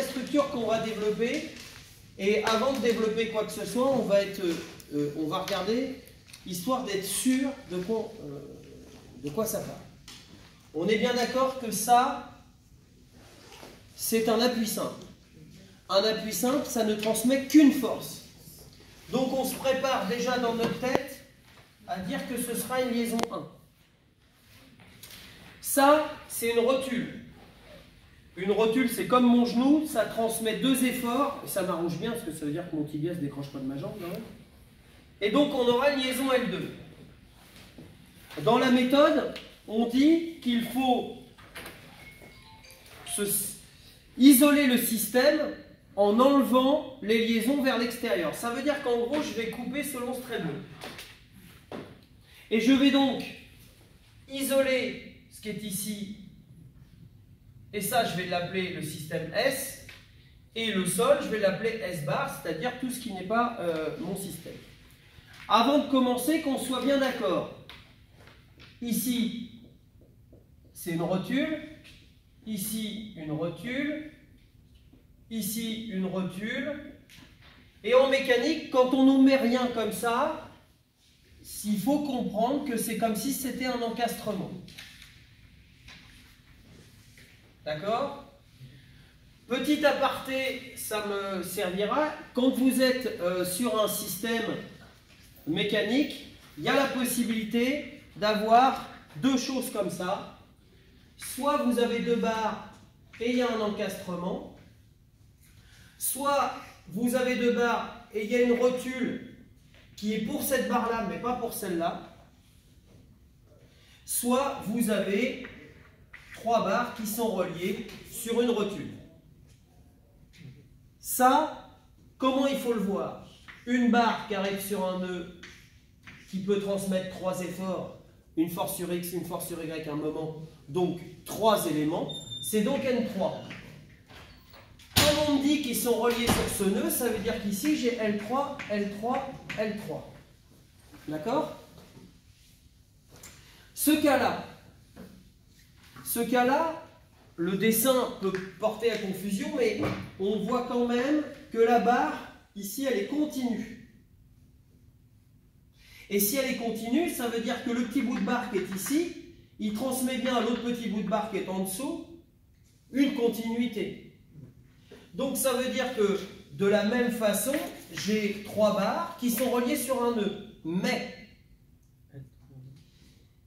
La structure qu'on va développer, et avant de développer quoi que ce soit, on va regarder, histoire d'être sûr de quoi ça parle. On est bien d'accord que ça, c'est un appui simple. Un appui simple, ça ne transmet qu'une force. Donc on se prépare déjà dans notre tête à dire que ce sera une liaison 1. Ça, c'est une rotule. Une rotule, c'est comme mon genou, ça transmet 2 efforts, et ça m'arrange bien, parce que ça veut dire que mon tibia ne se décroche pas de ma jambe. Là. Et donc on aura une liaison L2. Dans la méthode, on dit qu'il faut isoler le système en enlevant les liaisons vers l'extérieur. Ça veut dire qu'en gros, je vais couper selon ce trait bleu. Et je vais donc isoler ce qui est ici, et ça, je vais l'appeler le système S, et le sol, je vais l'appeler S bar, c'est-à-dire tout ce qui n'est pas mon système. Avant de commencer, qu'on soit bien d'accord. Ici, c'est une rotule, ici, une rotule, ici, une rotule. Et en mécanique, quand on ne met rien comme ça, il faut comprendre que c'est comme si c'était un encastrement. D'accord? Petit aparté, ça me servira. Quand vous êtes sur un système mécanique, il y a la possibilité d'avoir 2 choses comme ça. Soit vous avez 2 barres et il y a un encastrement, soit vous avez 2 barres et il y a une rotule qui est pour cette barre-là, mais pas pour celle-là. Soit vous avez 3 barres qui sont reliées sur une rotule. Ça, comment il faut le voir? Une barre qui arrive sur un nœud qui peut transmettre 3 efforts, une force sur X, une force sur Y à un moment, donc 3 éléments, c'est donc N3. Quand on me dit qu'ils sont reliés sur ce nœud, ça veut dire qu'ici j'ai L3, L3, L3. D'accord? Ce cas-là, le dessin peut porter à confusion, mais on voit quand même que la barre, ici, elle est continue. Et si elle est continue, ça veut dire que le petit bout de barre qui est ici, il transmet bien à l'autre petit bout de barre qui est en dessous une continuité. Donc ça veut dire que de la même façon, j'ai 3 barres qui sont reliées sur un nœud. Mais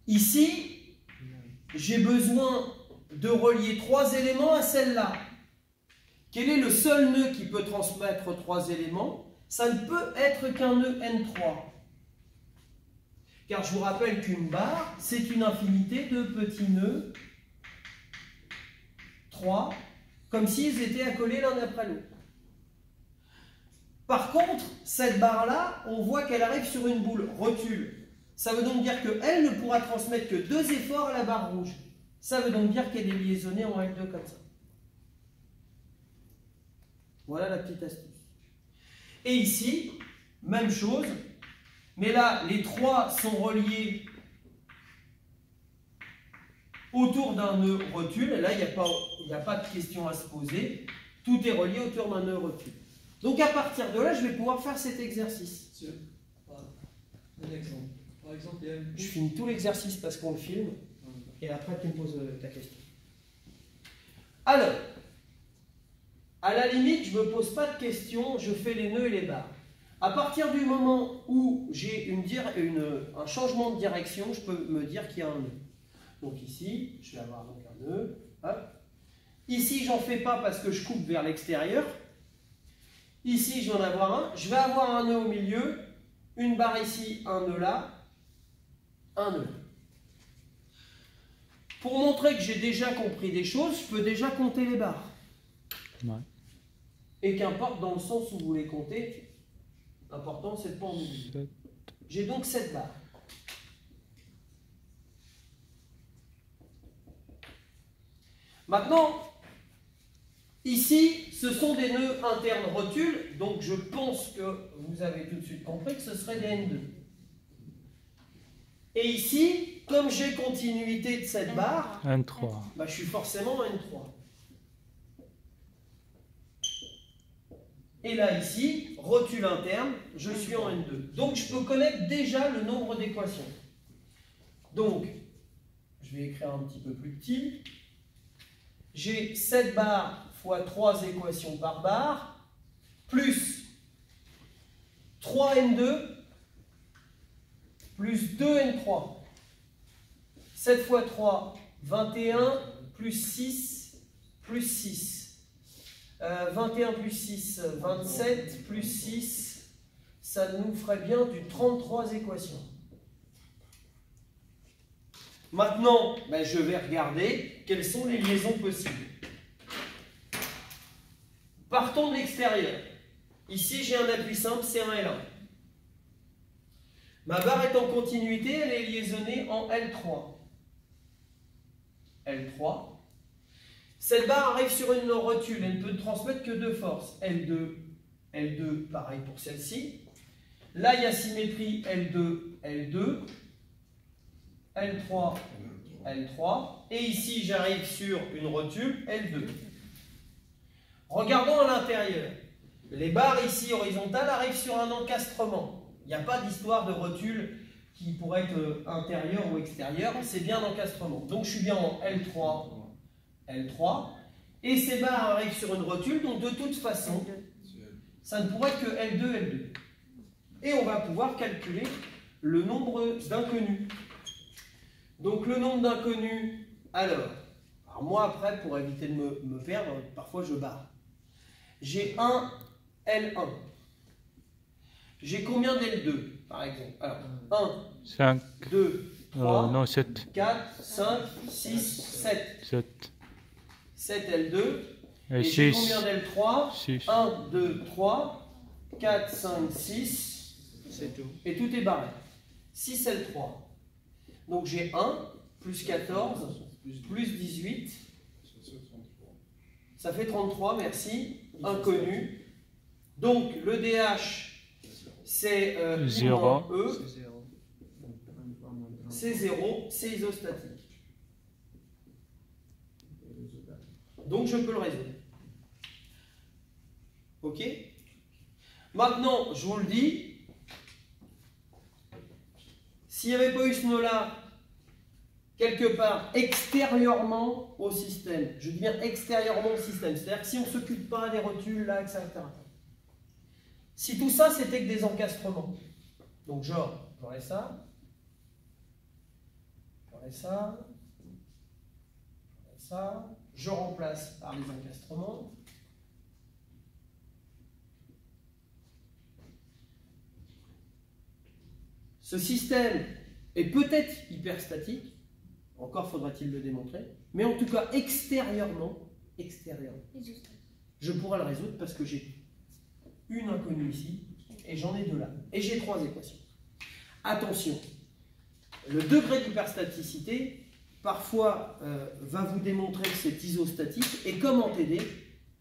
ici, j'ai besoin de relier 3 éléments à celle-là. Quel est le seul nœud qui peut transmettre 3 éléments? Ça ne peut être qu'un nœud N3. Car je vous rappelle qu'une barre, c'est une infinité de petits nœuds 3, comme s'ils étaient accolés l'un après l'autre. Par contre, cette barre-là, on voit qu'elle arrive sur une boule rotule. Ça veut donc dire qu'elle ne pourra transmettre que 2 efforts à la barre rouge. Ça veut donc dire qu'elle est liaisonnée en L2 comme ça. Voilà la petite astuce. Et ici, même chose, mais là, les 3 sont reliés autour d'un nœud rotule. Et là, il n'y a pas de question à se poser. Tout est relié autour d'un nœud rotule. Donc à partir de là, je vais pouvoir faire cet exercice. Un exemple. Par exemple, il y a une... Je finis tout l'exercice parce qu'on le filme. Et après, tu me poses ta question. Alors, à la limite, je ne me pose pas de questions, je fais les nœuds et les barres. À partir du moment où j'ai un changement de direction, je peux me dire qu'il y a un nœud. Donc ici, je vais avoir donc un nœud. Hop. Ici, j'en fais pas parce que je coupe vers l'extérieur. Ici, je vais en avoir un. Je vais avoir un nœud au milieu, une barre ici, un nœud là, un nœud. Pour montrer que j'ai déjà compris des choses, je peux déjà compter les barres. Ouais. Et qu'importe dans le sens où vous les comptez, l'important c'est de ne pas en oublier. J'ai donc 7 barres. Maintenant, ici, ce sont des nœuds internes rotules, donc je pense que vous avez tout de suite compris que ce serait des N2. Et ici, comme j'ai continuité de cette barre, N3. Bah, je suis forcément N3. Et là, ici, rotule interne, je suis en N2. Donc, je peux connaître déjà le nombre d'équations. Donc, je vais écrire un petit peu plus petit. J'ai 7 barres fois 3 équations par barre, plus 3N2, plus 2N3. 7 fois 3, 21, plus 6, plus 6. 21 plus 6, 27, plus 6, ça nous ferait bien du 33 équations. Maintenant, je vais regarder quelles sont les liaisons possibles. Partons de l'extérieur. Ici, j'ai un appui simple, c'est un L1. Ma barre est en continuité, elle est liaisonnée en L3. L3. Cette barre arrive sur une rotule, elle ne peut transmettre que deux forces. L2, L2, pareil pour celle-ci. Là, il y a symétrie L2, L2. L3, L3. Et ici, j'arrive sur une rotule L2. Regardons à l'intérieur. Les barres ici horizontales arrivent sur un encastrement. Il n'y a pas d'histoire de rotule qui pourrait être intérieure ou extérieure. C'est bien l'encastrement. Donc, je suis bien en L3, L3. Et ces barres arrivent sur une rotule. Donc, de toute façon, ça ne pourrait être que L2, L2. Et on va pouvoir calculer le nombre d'inconnus. Donc le nombre d'inconnus, alors moi après, pour éviter de me perdre, parfois je barre. J'ai un L1. J'ai combien d'L2 par exemple? Alors 1, 5, 2, 3, non, 7. 4, 5, 6, 7. 7. 7 L2. Et j'ai 6. combien d'L3? 6. 1, 2, 3, 4, 5, 6. C'est tout. Et tout est barré. 6 L3. Donc j'ai 1, plus 14, plus 18. Ça fait 33, merci. Inconnu. Donc le DH, c'est 0. E. C'est 0. C'est 0, c'est isostatique. Donc je peux le résoudre. Ok? Maintenant, je vous le dis, s'il n'y avait pas eu ce nœud-là, quelque part extérieurement au système, je dis bien extérieurement au système, c'est-à-dire que si on ne s'occupe pas des rotules, là, etc. Si tout ça, c'était que des encastrements, donc genre, j'aurais ça, j'aurais ça, j'aurais ça, je remplace par les encastrements. Ce système est peut-être hyperstatique, encore faudra-t-il le démontrer, mais en tout cas extérieurement, je pourrais le résoudre parce que j'ai une inconnue ici et j'en ai deux là. Et j'ai trois équations. Attention, le degré d'hyperstaticité parfois va vous démontrer que c'est isostatique et comme en TD,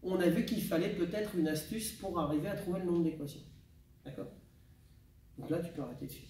on a vu qu'il fallait peut-être une astuce pour arriver à trouver le nombre d'équations. D'accord? Donc là, tu peux arrêter de suivre.